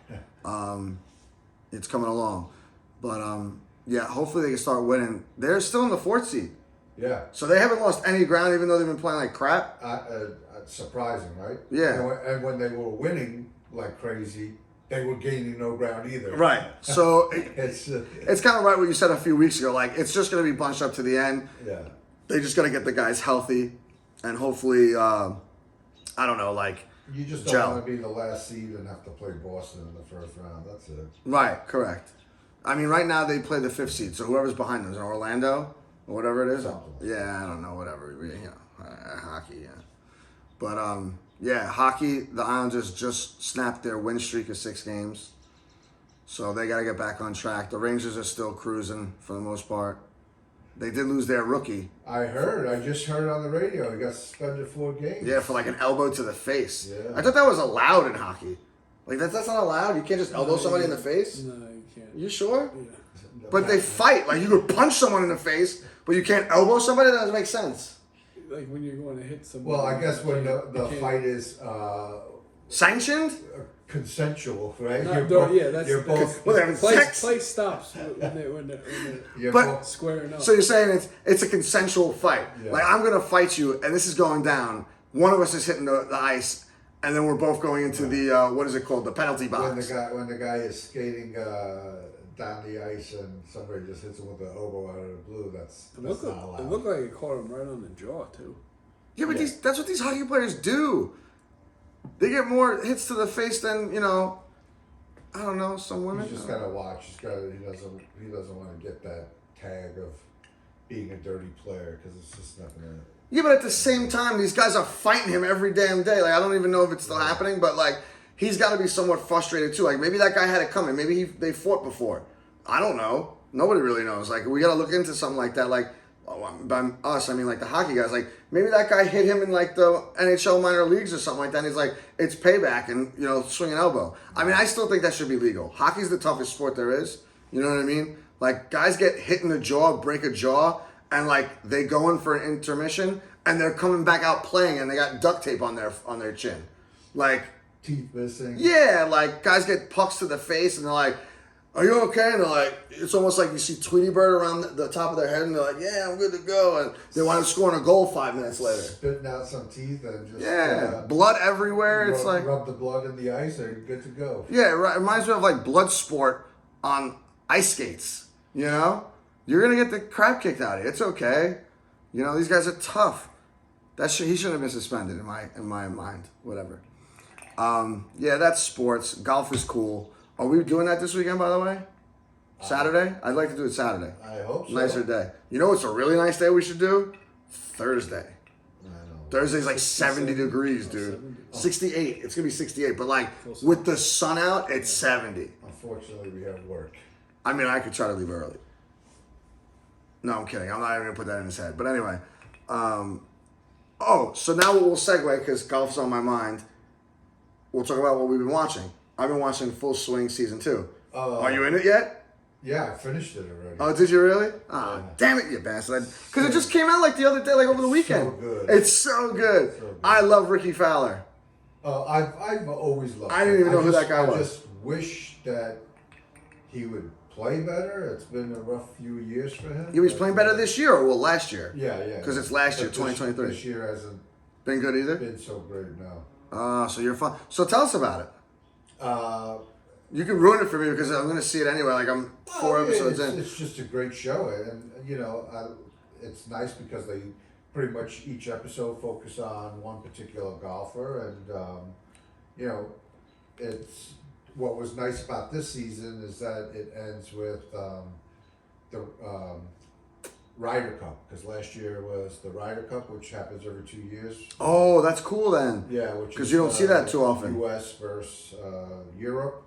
It's coming along. But, hopefully they can start winning. They're still in the 4th seed. Yeah. So they haven't lost any ground, even though they've been playing like crap. Surprising, right? Yeah. And when they were winning like crazy, they were gaining no ground either. Right. So it's kind of right what you said a few weeks ago. Like, it's just going to be bunched up to the end. Yeah. They just got to get the guys healthy. And hopefully, I don't know, you just don't want to be the last seed and have to play Boston in the first round. That's it. Right, correct. I mean, right now they play the 5th seed. So whoever's behind them is Orlando or whatever it is. Something. Yeah, I don't know, whatever. Hockey, yeah. But, hockey, the Islanders just snapped their win streak of 6 games. So they got to get back on track. The Rangers are still cruising for the most part. They did lose their rookie. I just heard on the radio he got suspended 4 games. Yeah, for an elbow to the face. Yeah. I thought that was allowed in hockey. That's not allowed. You can't just elbow somebody in the face. No, you can't. You sure? Yeah. But they fight. You could punch someone in the face, but you can't elbow somebody? That doesn't make sense. Like when you're going to hit someone. Well, I guess when the fight is sanctioned? consensual, right? Not, that's you're both. Well, they're having sex. Play stops when they're You're But- both squaring up. So you're saying it's a consensual fight. Yeah. I'm going to fight you, and this is going down. One of us is hitting the ice, and then we're both going into the, what is it called, the penalty box. when the guy is skating down the ice and somebody just hits him with the elbow out of the blue. That's It not allowed. looked like it caught him right on the jaw too. Yeah, but that's what these hockey players do. They get more hits to the face than, I don't know, some women. He's just gotta watch. He doesn't want to get that tag of being a dirty player because it's just not gonna. Yeah, but at the same time, these guys are fighting him every damn day. I don't even know if it's still happening, but he's got to be somewhat frustrated too. Maybe that guy had it coming. Maybe they fought before. I don't know. Nobody really knows. We got to look into something like that. By us, I mean the hockey guys. Maybe that guy hit him in the NHL minor leagues or something like that. And he's it's payback and swing an elbow. I mean, I still think that should be legal. Hockey's the toughest sport there is. You know what I mean? Guys get hit in the jaw, break a jaw, and they go in for an intermission and they're coming back out playing and they got duct tape on their chin, Teeth missing. yeah, guys get pucks to the face and they're like, "Are you okay?" And they're it's almost like you see Tweety Bird around the top of their head and they're like, "Yeah, I'm good to go," and they wind up scoring a goal 5 minutes later. Spitting out some teeth and just blood everywhere. rub, It's rub the blood in the ice and you're good to go. yeah, it reminds me of blood sport on ice skates. You're gonna get the crap kicked out of you. It's okay. These guys are tough. He shouldn't have been suspended in my mind. Whatever. That's sports. Golf is cool. Are we doing that this weekend, by the way? Saturday? I'd like to do it Saturday. I hope so. Nicer day. You know what's a really nice day we should do? Thursday. I know. Thursday's like 70 degrees, Oh, dude. 70. 68. It's gonna be 68, but like Close with the sun out, it's 70. Unfortunately, we have work. I mean, I could try to leave early. No, I'm kidding. I'm not even gonna put that in his head. But anyway, so now we'll segue because golf's on my mind. We'll talk about what we've been watching. I've been watching Full Swing season 2. Are you in it yet? Yeah, I finished it already. Oh, did you really? Ah, Yeah. damn it, you bastard! Because it just came out like the other day, like over the weekend. So good. It's so good. So good. I love Ricky Fowler. I've always loved. I didn't even know who that guy I was. just wish that he would play better. It's been a rough few years for him. He was playing better this year, or last year? Yeah. Because it's last year, But 2023. This year hasn't Been good either? been so great now. So you're fun. So tell us about it. You can ruin it for me because I'm going to see it anyway. Like I'm 4 episodes in. It's just a great show, and it's nice because they pretty much each episode focus on one particular golfer, and it's what was nice about this season is that it ends with the Ryder Cup, because last year was the Ryder Cup, which happens every 2 years. Oh, that's cool then. Yeah, which Because is, you don't see that too often. U.S. versus Europe.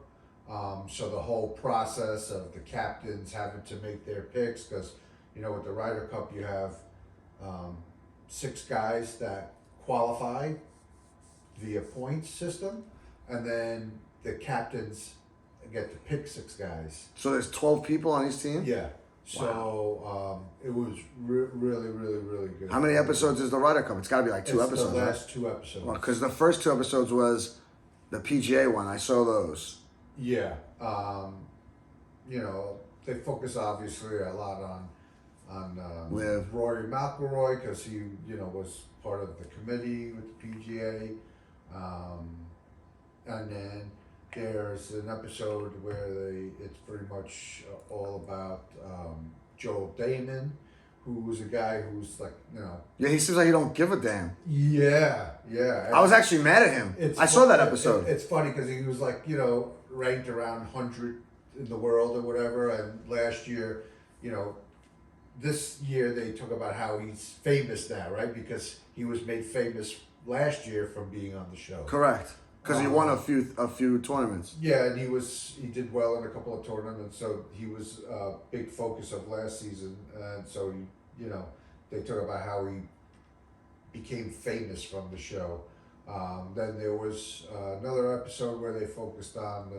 So the whole process of the captains having to make their picks, because with the Ryder Cup you have 6 guys that qualify via points system, and then the captains get to pick 6 guys. So there's 12 people on each team? Yeah. So it was really, really, really good. How many episodes is the Ryder Cup? It's got to be like 2 It's episodes. the right? last 2 episodes. Because the first 2 episodes was the PGA one. I saw those. Yeah, they focus obviously a lot on Liv. Rory McIlroy, because he was part of the committee with the PGA, and then there's an episode where it's pretty much all about Joel Damon, who was a guy who's like Yeah, he seems like he don't give a damn. yeah. I was actually mad at him. I saw that episode. It's funny because he was like, ranked around 100 in the world or whatever. And last year, this year they talk about how he's famous now, right? Because he was made famous last year from being on the show. Correct. Because he won a few tournaments. Yeah, and he did well in a couple of tournaments, so he was a big focus of last season. And so, they talk about how he became famous from the show. Then there was another episode where they focused on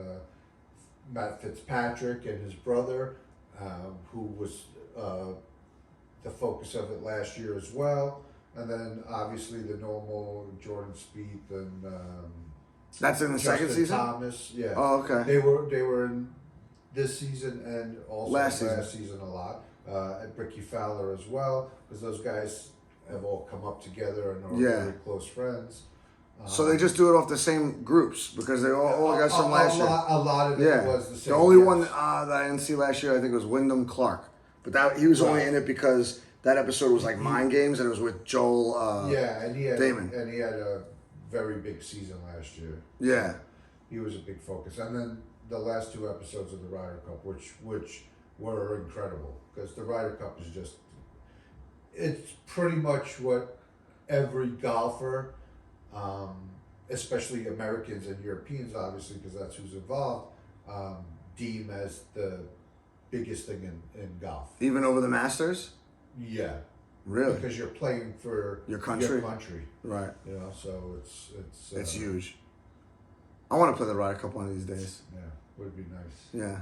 Matt Fitzpatrick and his brother, who was the focus of it last year as well. And then obviously the normal Jordan Spieth and That's in the second Justin season? Thomas. Yeah. Oh, okay. They were in this season and also Last last season a lot. And Ricky Fowler as well, because those guys have all come up together and are Yeah. very close friends. So they just do it off the same groups because they all got some last year. A lot of it Yeah. was the same. The only yes. one that I didn't see last year, I think, was Wyndham Clark. But he was only Right. in it because that episode was like Mind Games and it was with Joel Yeah, and he had Damon. a very big season last year. Yeah. He was a big focus, and then the last 2 episodes of the Ryder Cup, which were incredible, because the Ryder Cup is it's pretty much what every golfer, especially Americans and Europeans, obviously, because that's who's involved, deem as the biggest thing in golf. Even over the Masters? Yeah. Really? Because you're playing for Your country? Right. So It's huge. I want to play the Ryder Cup one of these days. Yeah, would be nice. Yeah.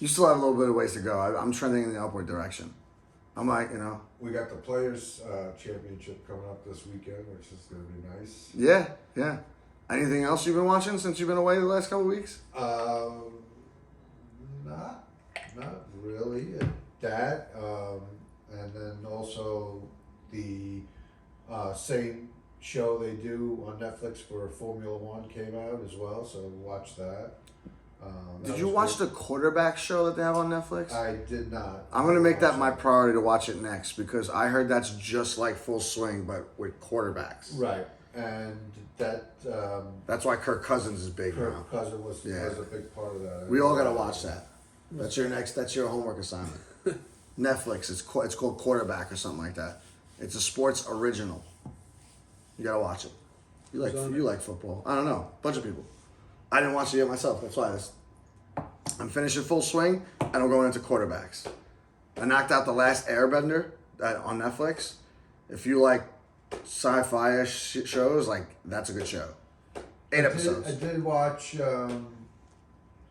You still have a little bit of ways to go. I'm trending in the upward direction. I'm like, We got the Players Championship coming up this weekend, which is going to be nice. Yeah. Anything else you've been watching since you've been away the last couple of weeks? Not really. That, and then also the same show they do on Netflix for Formula One came out as well, so watch that. Did you watch the quarterback show that they have on Netflix? I did not. I'm going to make that my priority to watch it next because I heard that's just like Full Swing but with quarterbacks. Right, and that That's why Kirk Cousins is big now. Kirk Cousins was a big part of that. We all got to watch that. That's your homework assignment. Netflix, it's called Quarterback or something like that. It's a sports original. You gotta watch it. You Who's on it? like football. I don't know. Bunch of people. I didn't watch it yet myself. That's why I'm finishing Full Swing and I'm going into quarterbacks. I knocked out The Last Airbender on Netflix. If you like sci-fi-ish shows, like that's a good show. 8 episodes. I did watch.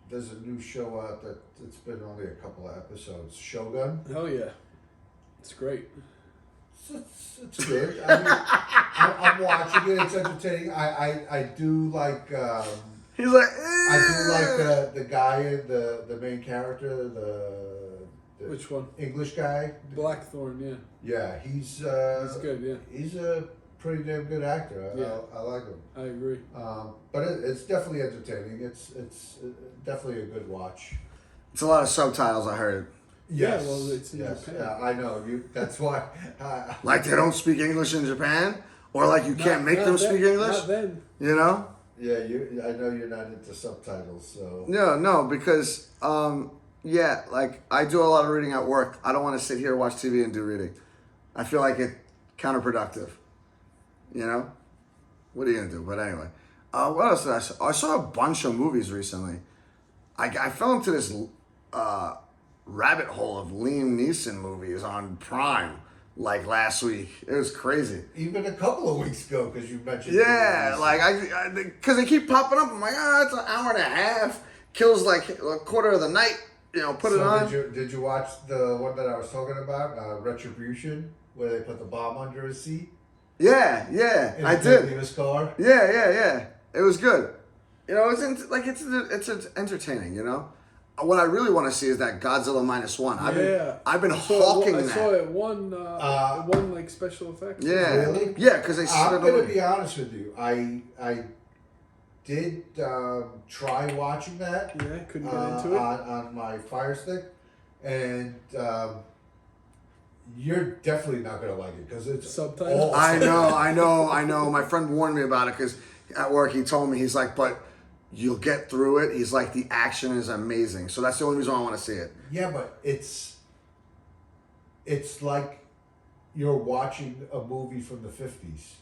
There's a new show out that it's been only a couple of episodes. Shogun. Hell yeah, it's great. It's good. I mean, I'm watching it. It's entertaining. I do like. He's like, I do like the guy, the main character, the Which one? English guy. Blackthorn, yeah. Yeah, he's good, yeah. He's a pretty damn good actor. Yeah. I like him. I agree. But it's definitely entertaining. It's definitely a good watch. It's a lot of subtitles, I heard. Yes. Yeah, well, it's in yes. Japan. Yeah, I know. That's why. Like they don't speak English in Japan? Or like you can't make them speak English? Not then. You know? Yeah, I know you're not into subtitles, so. No, because yeah, like I do a lot of reading at work. I don't want to sit here, watch TV, and do reading. I feel like it's counterproductive. You know? What are you gonna do? But anyway, what else did I saw? I saw a bunch of movies recently. I fell into this rabbit hole of Liam Neeson movies on Prime like last week. It was crazy. Even a couple of weeks ago, because you mentioned. Yeah, like because they keep popping up. I'm like, it's an hour and a half. Kills like a quarter of the night. You know, put it on. Did you watch the one that I was talking about, Retribution, where they put the bomb under his seat? Yeah, I did. In his car. Yeah. It was good. You know, it's entertaining. You know, what I really want to see is that Godzilla -1. I've been hawking that. I saw it won like special effects. Yeah, Really? yeah, because they I'm said gonna be honest with you. I did try watching that. Yeah, couldn't get into it. On my Fire Stick, and you're definitely not gonna like it because it's Subtitles? I know. My friend warned me about it because at work he told me, he's like, but you'll get through it. He's like, the action is amazing. So that's the only reason I want to see it. Yeah, but it's like you're watching a movie from the 50s.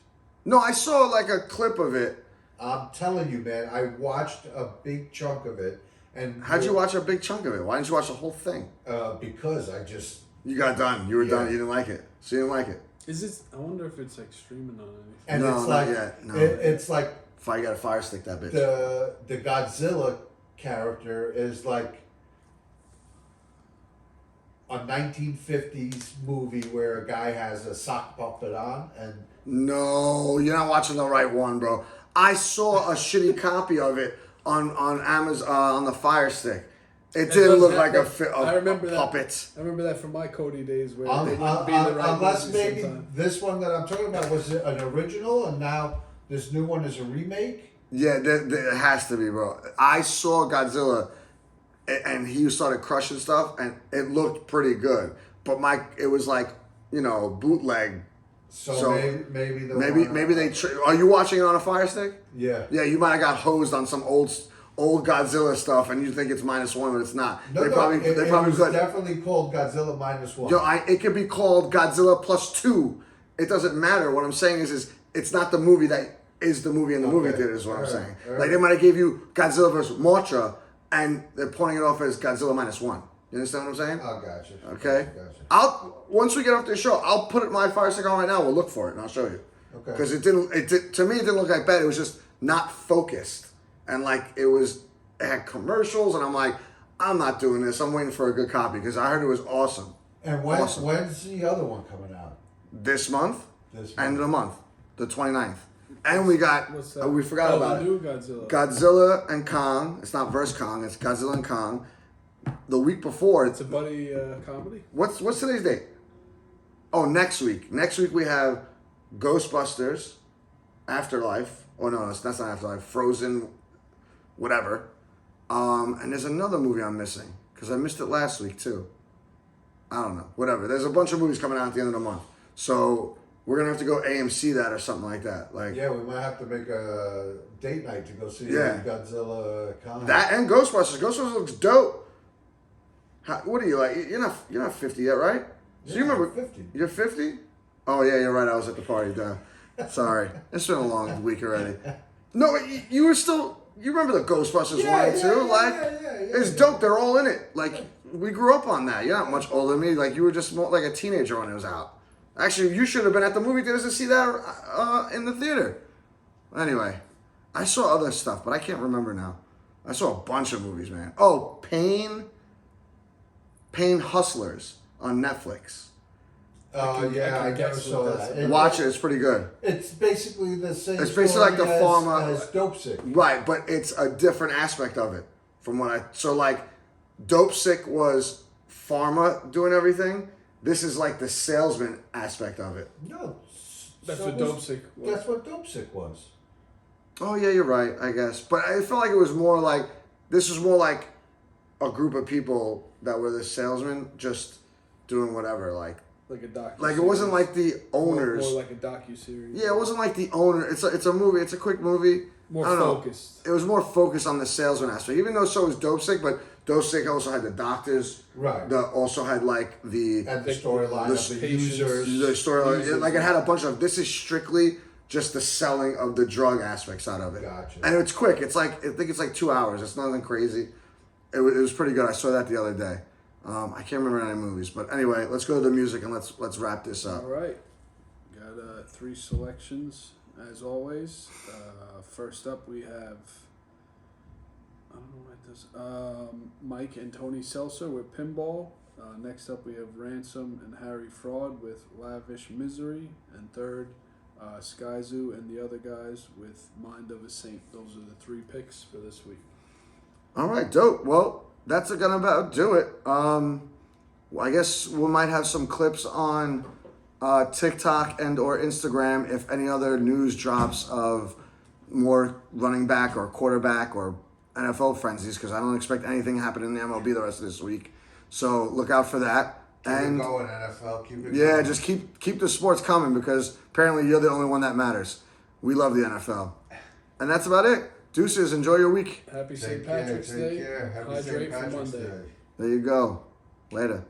No, I saw like a clip of it. I'm telling you, man, I watched a big chunk of it. And How'd you watch a big chunk of it? Why didn't you watch the whole thing? Because I just... You got done. You were done. Yeah. You didn't like it. So you didn't like it. Is it? I wonder if it's like streaming on anything. And No, it's not like, yet. No. It's like You got a fire stick that bitch. the Godzilla character is like a 1950s movie where a guy has a sock puppet on and... No, you're not watching the right one, bro. I saw a shitty copy of it on Amazon on the Fire Stick. It didn't look like I remember that. puppet. I remember that from my Cody days where Un- they wouldn't be the right unless movies maybe sometimes. this one that I'm talking about was an original and now this new one is a remake. Yeah, it has to be, bro. I saw Godzilla, and he started crushing stuff, and it looked pretty good. But it was like, bootleg. So maybe they. Are you watching it on a Fire Stick? Yeah. Yeah, you might have got hosed on some old Godzilla stuff, and you think it's -1, but it's not. No, they it probably was could. definitely called Godzilla -1. Yo, it could be called Godzilla +2. It doesn't matter. What I'm saying is it's not the movie that is the movie in the movie theater is what I'm saying. All right. Like they might have gave you Godzilla vs. Mothra, and they're pointing it off as Godzilla -1. You understand what I'm saying? Oh, gotcha. Okay. Gotcha. Once we get off this show, I'll put my Fire Stick on right now. We'll look for it and I'll show you. Okay. Because to me it didn't look like bad. It was just not focused, and like it had commercials, and I'm like, I'm not doing this. I'm waiting for a good copy because I heard it was awesome. And when's the other one coming out? This month, This end of the month. month, the 29th, and we got What's that? we forgot about the it. new Godzilla. Godzilla and Kong. It's not versus Kong. It's Godzilla and Kong. The week before, It's a buddy comedy. what's today's date? Oh, next week. Next week we have Ghostbusters, Afterlife. Oh no, that's not Afterlife. Frozen, whatever. And there's another movie I'm missing because I missed it last week too. I don't know. Whatever. There's a bunch of movies coming out at the end of the month, so we're gonna have to go AMC that or something like that. Like Yeah, we might have to make a date night to go see Yeah. Godzilla Kong. that and Ghostbusters. Ghostbusters looks dope. What are you like? You're not 50 yet, right? So you remember 50. You're 50? Oh yeah, you're right. I was at the party. Duh. Sorry, it's been a long week already. No, you were still. You remember the Ghostbusters 1 and 2? It's dope. They're all in it. Like, we grew up on that. You're not much older than me. Like, you were just more like a teenager when it was out. Actually, you should have been at the movie theaters to see that in the theater. Anyway, I saw other stuff, but I can't remember now. I saw a bunch of movies, man. Oh, Pain Hustlers on Netflix. I never saw that. Watch it. It's pretty good. It's basically the same. It's basically like the pharma as Dope Sick. Right, but it's a different aspect of it from what so like Dope Sick was pharma doing everything. This is like the salesman aspect of it. No, That's what Dope Sick was. That's what Dope Sick was. Oh yeah, you're right, I guess. But I felt like it was more like this was more like a group of people that were the salesmen just doing whatever, like a docu. Like it wasn't like the owners. More like a docu-series. Yeah, it wasn't like the owner. It's a movie. It's a quick movie. More I don't focused. Know. It was more focused on the salesman aspect. Even though so was Dope Sick, but Dope Sick also had the doctors. Right. Also had like the storyline of the users. The storyline, like it had a bunch of. This is strictly just the selling of the drug aspects out of it. Gotcha. And it's quick. It's like I think it's like 2 hours. It's nothing crazy. It was pretty good. I saw that the other day. I can't remember any movies, but anyway, let's go to the music and let's wrap this up. All right, got 3 selections as always. First up, we have I don't know what it is. Mike and Tony Seltzer with Pinball. Next up, we have Ransom and Harry Fraud with Lavish Misery, and third, Sky Zoo and the other guys with Mind of a Saint. Those are the 3 picks for this week. All right, dope. Well, that's gonna about do it. I guess we might have some clips on TikTok and or Instagram if any other news drops of more running back or quarterback or NFL frenzies, because I don't expect anything to happen in the MLB the rest of this week. So look out for that. Keep it going, NFL. Keep it going. Yeah, just keep the sports coming, because apparently you're the only one that matters. We love the NFL. And that's about it. Deuces, enjoy your week. Happy St. Patrick's Day. Take care. Happy St. Hydrate for Patrick's Monday. Day. There you go. Later.